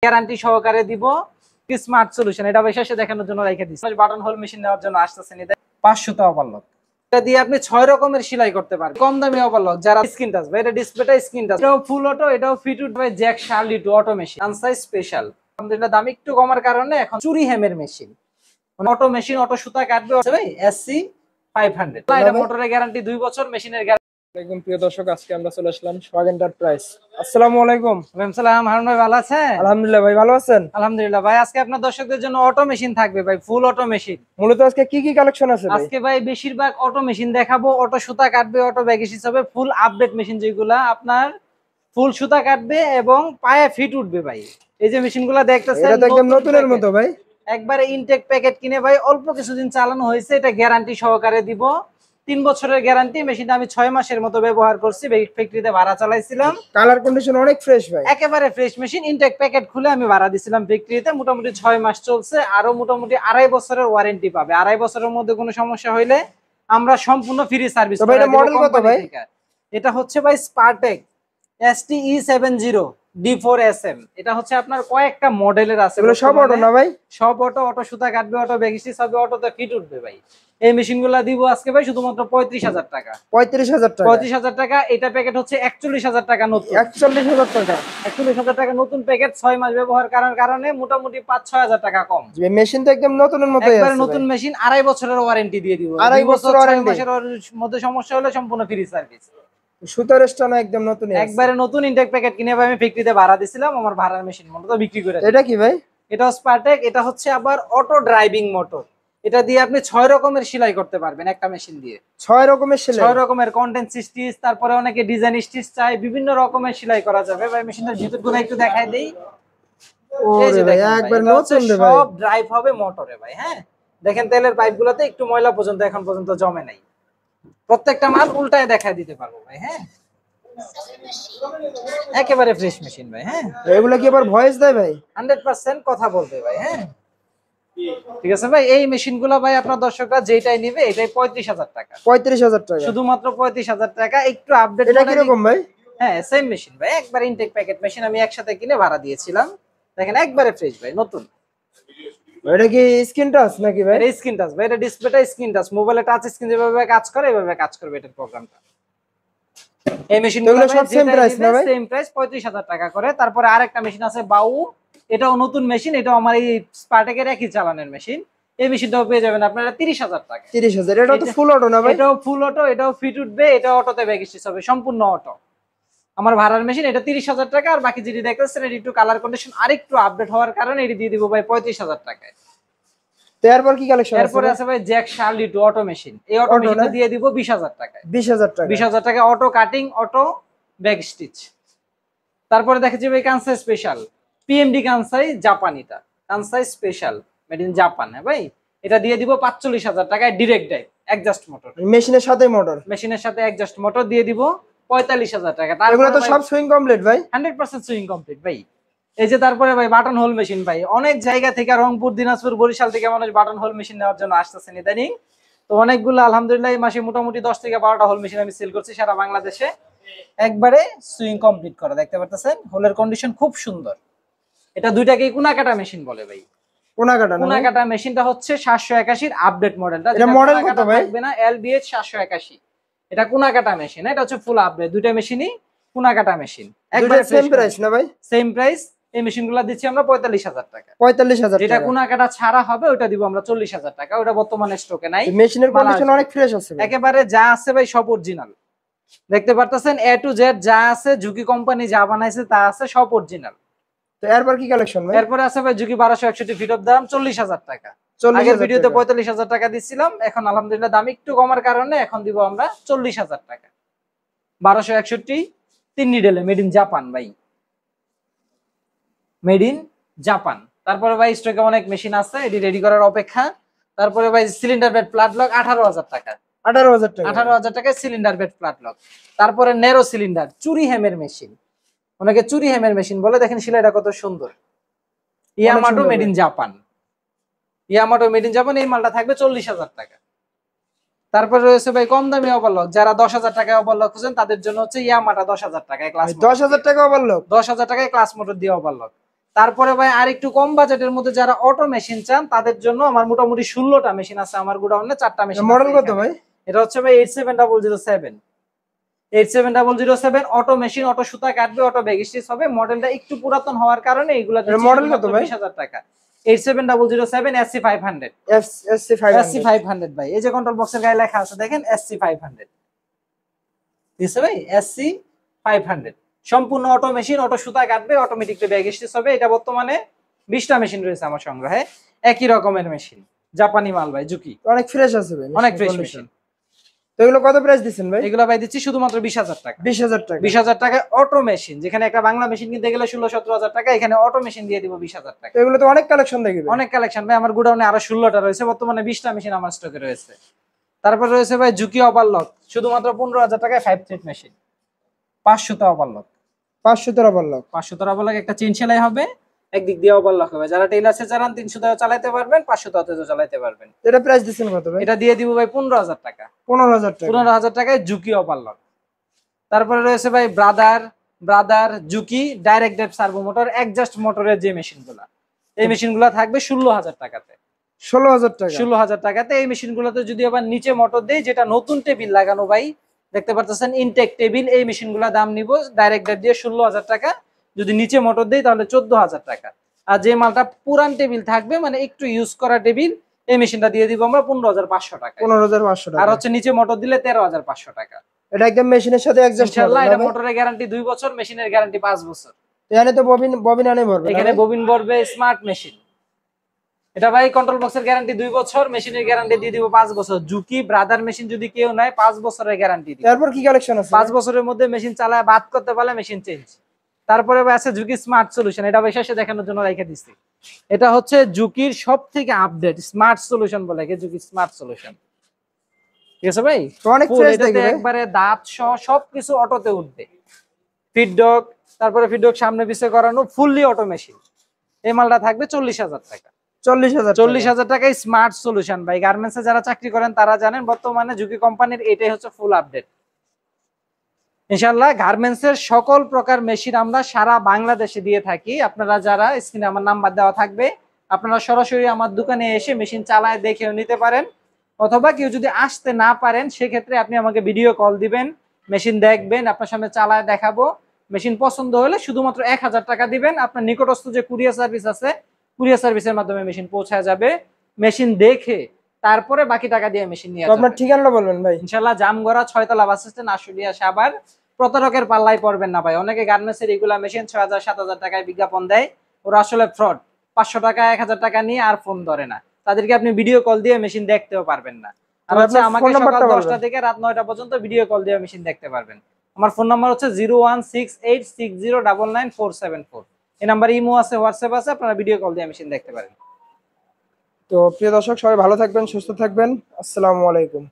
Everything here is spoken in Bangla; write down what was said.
গ্যারান্টি সহকারে দিব। স্মার্ট সলিউশন, এটা শেষে দেখানোর জন্য রেখে দিচ্ছি। বাটন হোল মেশিন নেওয়ার জন্য আসতেছেন, এটা 500 টা ওভারলক। এটা দিয়ে আপনি 6 রকমের সেলাই করতে পারবেন। কম দামি ওভারলক যারা স্ক্রিন টাচ, ভাই এটা ডিসপ্লেটা স্ক্রিন টাচ, এটাও ফুল অটো, এটাও ফিটউড বাই জ্যাক শার্লি টু অটো মেশিন, আনসাইজ স্পেশাল। আলহামদুলিল্লাহ দাম একটু কমার কারণে এখন চুরি হেমের মেশিন, মানে অটো মেশিন, অটো সুতা কাটবে ভাই এসসি 500। এটা মোটরের গ্যারান্টি 2 বছর, মেশিনের গ্যারান্টি। একদম প্রিয় দর্শক, আজকে আমরা চলে আসলাম সোহাগ এন্টারপ্রাইজ। আসসালামু আলাইকুম। ওয়ালাইকুম সালাম। হারুন ভাই ভালো আছেন? আলহামদুলিল্লাহ ভাই, ভালো আছেন? আলহামদুলিল্লাহ ভাই। আজকে আপনার দর্শকদের জন্য অটো মেশিন থাকবে ভাই, ফুল অটো মেশিন। মূলত আজকে কি কি কালেকশন আছে ভাই? আজকে ভাই বেশিরভাগ অটো মেশিন দেখাবো। অটো সুতা কাটবে, অটো ব্যাগিস হিসাবে ফুল আপডেট মেশিন, যেগুলা আপনার ফুল সুতা কাটবে এবং পায়ে ফিট উঠবে ভাই। এই যে মেশিনগুলো দেখতেছেন, এটা তো একদম নতুনের মতো ভাই। একবারে ইনটেক প্যাকেট কিনে ভাই অল্প কিছুদিন চালানো হয়েছে, এটা গ্যারান্টি সহকারে দিব। 3 বছরের গ্যারান্টি। মেশিনটা আমি 6 মাসের মতো ব্যবহার করছি, ফ্যাক্টরিতে ভাড়া চালাইছিলাম। কালার কন্ডিশন অনেক ফ্রেশ ভাই, একেবারে ফ্রেশ মেশিন। ইনটেক প্যাকেট খুলে আমি ভাড়া দিছিলাম ফ্যাক্টরিতে। মোটামুটি 6 মাস চলছে, আরো মোটামুটি 2.5 বছরের ওয়ারেন্টি পাবে। 2.5 বছরের মধ্যে কোনো সমস্যা হইলে আমরা সম্পূর্ণ ফ্রি সার্ভিস করি। এটা মডেল কত ভাই? এটা হচ্ছে ভাই স্পারটেক STE70 D4SM। এটা হচ্ছে আপনার কয়েকটা মডেলের আছে। এগুলো সব অটো না ভাই? সব অটো। অটো সুতা কাটবে, অটো ব্যাগিস হবে, অটোতে ফিট উঠবে ভাই। এই মেশিনগুলো দিব আজকে ভাই শুধুমাত্র 35,000 টাকা। 35,000 টাকা? 35,000 টাকা। এটা প্যাকেট হচ্ছে 41,000 টাকা নতুন। 41,000 টাকা? 41,000 টাকা নতুন প্যাকেট। 6 মাস ব্যবহার করার কারণে মোটামুটি 5-6,000 টাকা কম। মেশিন তো একদম নতুনের মতোই আছে। একবারে নতুন মেশিন। 2.5 বছরের ওয়ারেন্টি দিয়ে দিব। 2.5 বছর ওয়ারেন্টি। 6 মাসের মধ্যে সমস্যা হলে সম্পূর্ণ ফ্রি সার্ভিস। সুতার স্টানা একদম নতুন, একবারে নতুন ইনটেক প্যাকেট কিনে আমি ফ্যাক্টরিতে ভাড়া দিছিলাম, আমার ভাড়ার মেশিন মূলত বিক্রি করে। এটা কি ভাই? এটা স্পারটেক। এটা হচ্ছে আবার অটো ড্রাইভিং মোটর। এটা দিয়ে আপনি 6 রকমের সেলাই করতে পারবেন একটা মেশিন দিয়ে। 6 রকমের সেলাই? 6 রকমের কন্টেন্ট স্টিচ, তারপরে অনেকে ডিজাইন স্টিচ চায়, বিভিন্ন রকমের সেলাই করা যাবে ভাই। মেশিনের ভিতরগুলো একটু দেখাই দেই। ওরে ভাই একবার নতুন রে ভাই। সব ড্রাইভ হবে মোটরে ভাই। হ্যাঁ দেখেন, তেলের পাইপগুলোতে একটু ময়লা পর্যন্ত এখন পর্যন্ত জমে নাই। প্রত্যেকটা মাল উল্টায় দেখায় দিতে পারবো ভাই। হ্যাঁ একেবারে ফ্রেশ মেশিন ভাই। হ্যাঁ এগুলা কি আবার ভয়েস দেয় ভাই? 100% কথা বলবে ভাই। হ্যাঁ ঠিক আছে ভাই। এই মেশিনগুলো ভাই আপনার দর্শকরা যেটাই নিবে এটাই 35,000 টাকা। 35,000 টাকা? শুধুমাত্র 35,000 টাকা। একটু আপডেট। এটা কি রকম ভাই? হ্যাঁ সেম মেশিন ভাই, একবার ইনটেক প্যাকেট মেশিন। আমি একসাথে কিনে ভাড়া দিয়েছিলাম। দেখেন একবারে ফ্রেশ ভাই, নতুন। এটা কি স্ক্রিন টাচ নাকি ভাই? এটা স্ক্রিন টাচ ভাই, এটা ডিসপ্লেটা স্ক্রিন টাচ। মোবাইলে টাচ স্ক্রিন যেভাবে কাজ করে এভাবে কাজ করবে এটার প্রোগ্রামটা। এই মেশিনগুলো সব সেম প্রাইস না ভাই? সেম প্রাইস 35,000 টাকা করে। তারপরে আরেকটা মেশিন আছে বাউ, এটাও নতুন মেশিন। এটাও আমার এই স্পারটেকের একই চালানের মেশিন। এই মেশিনটাও পেয়ে যাবেন আপনারা 30,000 টাকা। 30,000? এটা তো ফুল অটো না ভাই? এটাও ফুল অটো, এটাও ফিট উঠবে, এটাও অটোতে ব্যাগ স্টিচ হবে, সম্পূর্ণ অটো। আমার ভাড়ার মেশিন এটা 30,000 টাকা। আর বাকি যেটি দেখতেছেন এটি একটু কালার কন্ডিশন আরেকটু আপডেট হওয়ার কারণে এটি দিয়ে দিব ভাই 35,000 টাকায়। এরপর কি কালেকশন আছে? এরপরে আছে ভাই জ্যাক শার্লি টু অটো মেশিন। এই অটো মেশিনটা দিয়ে দিব 20,000 টাকায়। 20,000 টাকা? 20,000 টাকা। Auto cutting, auto bag stitch. তারপরে দেখেছি ভাই কানসাই স্পেশাল পিএমডি কানসাই জাপানিটা, Kansai special made in Japan. হ্যাঁ ভাই, এটা দিয়ে দিব 45,000 টাকায়। ডিরেক্ট ড্রাইভ অ্যাডজাস্ট মোটর, মেশিনের সাথে মোটর? মেশিনের সাথে অ্যাডজাস্ট মোটর দিয়ে দিব 45,000 টাকা। এগুলো তো সব সুইং কমপ্লিট ভাই? 100% সুইং কমপ্লিট ভাই। এই যে তারপরে ভাই বাটন হোল মেশিন ভাই, অনেক জায়গা থেকে রংপুর, দিনাজপুর, বরিশাল থেকে মানুষ বাটন হোল মেশিন নেওয়ার জন্য আসতেছেন ইদানিং। তো অনেকগুলো আলহামদুলিল্লাহ এই মাসে মোটামুটি 10 থেকে 12টা হোল মেশিন আমি সেল করছি সারা বাংলাদেশে। একবারে সুইং কমপ্লিট করা, দেখতে পারতেছেন হোলের কন্ডিশন খুব সুন্দর। এটা দুইটাকেই কুনাকাটা মেশিন বলে ভাই। কুনাকাটা মেশিনটা হচ্ছে 781 আপডেট মডেলটা। এটা মডেল কত ভাই? থাকবে না LBH 781। এটা কুনাকাটা মেশিন, এটা হচ্ছে ফুল আপডেট। দুইটা মেশিনই কুনাকাটা মেশিন। একবারে সেম প্রাইস না ভাই? Same price. এই মেশিনগুলো দিচ্ছি আমরা 45,000 টাকা। 45,000 যেটা কুনাকাটা ছাড়া হবে ওটা দিব আমরা 40,000 টাকা। ওটা বর্তমানে স্টকে নাই। মেশিনের কন্ডিশন অনেক ফ্রেশ আছে ভাই। একেবারে যা আছে ভাই সব অরিজিনাল। দেখতে পারতেছেন A to Z যা আছে, ঝুঁকি কোম্পানি যা বানাইছে তা আছে, সব অরিজিনাল। তো এরপর কি কালেকশন ভাই? এরপরে আছে ভাই ঝুঁকি 1261 ফিট অফ দাম 40,000 টাকা। আগের ভিডিওতে 45,000 টাকা দিছিলাম, এখন আলহামদুলিল্লাহ দাম একটু কমার কারণে এখন দিব আমরা 40,000 টাকা। 1261 3 নিডেলে মেড ইন জাপান ভাই, মেড ইন জাপান। তারপরে ভাই স্টকে অনেক মেশিন আছে, এটি রেডি করার অপেক্ষা। তারপরে ভাই সিলিন্ডার বেড ফ্ল্যাট লক 18,000 টাকা। 18,000 টাকা? 18,000 টাকায় সিলিন্ডার বেড ফ্ল্যাট লক। তারপরে নেরো সিলিন্ডার চুরি হেমের মেশিন, অনেকে চুরি হেমের মেশিন বলে। দেখেন সেলাইটা কত সুন্দর। ইয়ামাটো made in Japan, ইয়ামাটো made in Japan. এই মালটা থাকবে 40,000 টাকা। তারপরে রয়েছে ভাই কম দামি ওভারলক, যারা 10,000 টাকায় ওভারলক খুঁজেন তাদের জন্য হচ্ছে ইয়ামাটা 10,000 টাকায় ক্লাস। 10,000 টাকা ওভারলক? 10,000 টাকায় ক্লাস মোটর দিয়ে ওভারলক। তারপরে ভাই আর একটু কম বাজেটের মধ্যে যারা অটো মেশিন চান তাদের জন্য আমার মোটামুটি 16টা মেশিন আছে আমার গোডাউনে, 4টা মেশিন। মডেল কত ভাই? এটা হচ্ছে ভাই 87007 87007 অটো মেশিন, অটো সুতা কাটবে, অটো ব্যাগ স্টিচ হবে। মডেলটা একটু পুরাতন হওয়ার কারণে এগুলা মডেল কত ভাই? 20000 টাকা। 87007 SC500 SC500 ভাই, এই যে কন্ট্রোল বক্সের গায়ে লেখা আছে দেখেন SC500 দিছে ভাই, SC500 সম্পূর্ণ অটো মেশিন, অটো সুতা কাটবে, অটোমেটিক ব্যাগ স্টিচ হবে। এটা বর্তমানে 20টা মেশিন রয়েছে আমার সংগ্রহে, একই রকমের মেশিন, জাপানি মাল ভাই, জুকি অনেক ফ্রেশ আছে ভাই, অনেক ফ্রেশ মেশিন। তো এগুলো কত প্রাইস দিচ্ছেন ভাই? এগুলো ভাই দিচ্ছি শুধুমাত্র 20000 টাকা। 20000 টাকা। 20000 টাকায় অটো মেশিন, যেখানে একটা বাংলা মেশিন কিনতে গেলে 16-17 টাকা, এখানে অটো মেশিন দিয়ে দিব 20000 টাকা। এগুলো তো অনেক কালেকশন দেখি ভাই। অনেক কালেকশন ভাই, আমার গোডাউনে আরো 16টা রয়েছে, বর্তমানে 20টা মেশিন আমার স্টকে রয়েছে। তারপর রয়েছে ভাই জুকি ওভারলক, শুধুমাত্র 15000 টাকায় 5 থ্রেড মেশিন, 500 টা ওভারলক, 500 টাকা বললাম। 500 টা ওভারলক, একটা চেইন সেলাই হবে, একদিক দিয়ে ওভারলক হবে। যারা টেইলার্সে চালান 300 টাকা চালাতে পারবেন, 500 টাকাতেও চালাতে পারবেন। এটা প্রাইস দিচ্ছেন কত ভাই? এটা দিয়ে দিব ভাই 15000 টাকা। 15000 টাকা। 15000 টাকায় জুকি ওভারলক। তারপরে রয়েছে ভাই brother Juki direct drive servo motor, adjust মোটরের যে মেশিনগুলো, এই মেশিনগুলো থাকবে 16000 টাকাতে। 16000 টাকা। 16000 টাকাতে এই মেশিনগুলোতে যদি আবার নিচে মোটর দেই, যেটা নতুন টেবিল লাগানো ভাই, দেখতে পারতেছেন ইনটেক টেবিল, এই মেশিনগুলো দাম নিব ডাইরেক্ট ড্রাইভ দিয়ে 16000 টাকা। যদি নিচে মোটর দেই তাহলে 14000 টাকা। আর যে মালটা পুরান টেবিল থাকবে, মানে একটু ইউজ করা টেবিল, এই মেশিনটা দিয়ে দিব আমরা 15500 টাকা। 15500 টাকা। আর হচ্ছে নিচে মোটর দিলে 13500 টাকা। এটা একদম মেশিনের সাথে অ্যাডজাস্ট হবে। ইনশাআল্লাহ এটা মোটরের গ্যারান্টি 2 বছর, মেশিনের গ্যারান্টি 5 বছর। এখানে তো ববিন আনে ভরবে। এখানে ববিন ভরবে, স্মার্ট মেশিন। এটা ভাই কন্ট্রোল বক্সের গ্যারান্টি 2 বছর, মেশিনের গ্যারান্টি দিয়ে দিব 5 বছর। জুকি ব্রাদার মেশিন যদি কেউ নেয় 5 বছরের গ্যারান্টি দিব। তারপর কি কালেকশন আছে? 5 বছরের মধ্যে মেশিন চালায় বাদ করতে পারলে মেশিন চেঞ্জ। তারপরে ভাই আছে জুকি স্মার্ট সলিউশন, এটা ভাই শেষে দেখানোর জন্য রেখে দিছি। এটা হচ্ছে জুকির সবথেকে আপডেট স্মার্ট সলিউশন বলে, জুকি স্মার্ট সলিউশন। ঠিক আছে ভাই, অনেক ফ্রেশ দেখে একবারে দাঁত সহ সবকিছু অটোতে উঠবে। ফিডডক, তারপরে ফিডডক সামনে পিছে করানো, ফুললি অটো মেশিন। এই মালটা থাকবে 40000 টাকা। 40000 টাকায় স্মার্ট সলিউশন ভাই। গার্মেন্টসে যারা চাকরি করেন তারা জানেন বর্তমানে জুকি কোম্পানির এটাই হচ্ছে ফুল আপডেট। ইনশাআল্লাহ গার্মেন্টসের সকল প্রকার মেশিন আমরা সারা বাংলাদেশে দিয়ে থাকি। আপনারা যারা স্ক্রিনে আমার নাম্বার দেওয়া থাকবে, আপনারা সরাসরি আমার দোকানে এসে মেশিন চালায় দেখেও নিতে পারেন, অথবা কেউ যদি আসতে না পারেন সেক্ষেত্রে আপনি আমাকে ভিডিও কল দিবেন, মেশিন দেখবেন, আপনার সামনে চালায় দেখাবো। মেশিন পছন্দ হলে শুধুমাত্র 1000 টাকা দিবেন, আপনার নিকটস্থ যে কুরিয়ার সার্ভিস আছে কুরিয়ার সার্ভিসের মাধ্যমে মেশিন পৌঁছায় যাবে। মেশিন দেখে তারপরে বাকি টাকা দিয়ে মেশিন নিয়ে আপনার ঠিকানাটা বলবেন ভাই। ইনশাআল্লাহ জামগড়া 6 তলা বাস স্ট্যান্ড, আশুলিয়া সাভার। প্রতারকের পাল্লায় পড়বেন না ভাই। অনেকে গার্মেন্টসের রেগুলার মেশিন 6000-7000 টাকায় বিজ্ঞাপন দেয়, ওরা আসলে ফ্রড। 500 টাকা 1000 টাকা নিয়ে আর ফোন ধরে না, তাদেরকে আপনি ভিডিও কল দিয়ে মেশিন দেখতেও পারবেন না। আর হচ্ছে আমাকে সকাল 10টা থেকে রাত 9টা পর্যন্ত ভিডিও কল দিয়ে মেশিন দেখতে পারবেন। আমার ফোন নাম্বার হচ্ছে 01686099474। এই নাম্বারে ইমো আছে, হোয়াটসঅ্যাপ আছে, আপনারা ভিডিও কল দিয়ে মেশিন দেখতে পারেন। তো প্রিয় দর্শক সবাই ভালো থাকবেন, সুস্থ থাকবেন। আসসালামু আলাইকুম।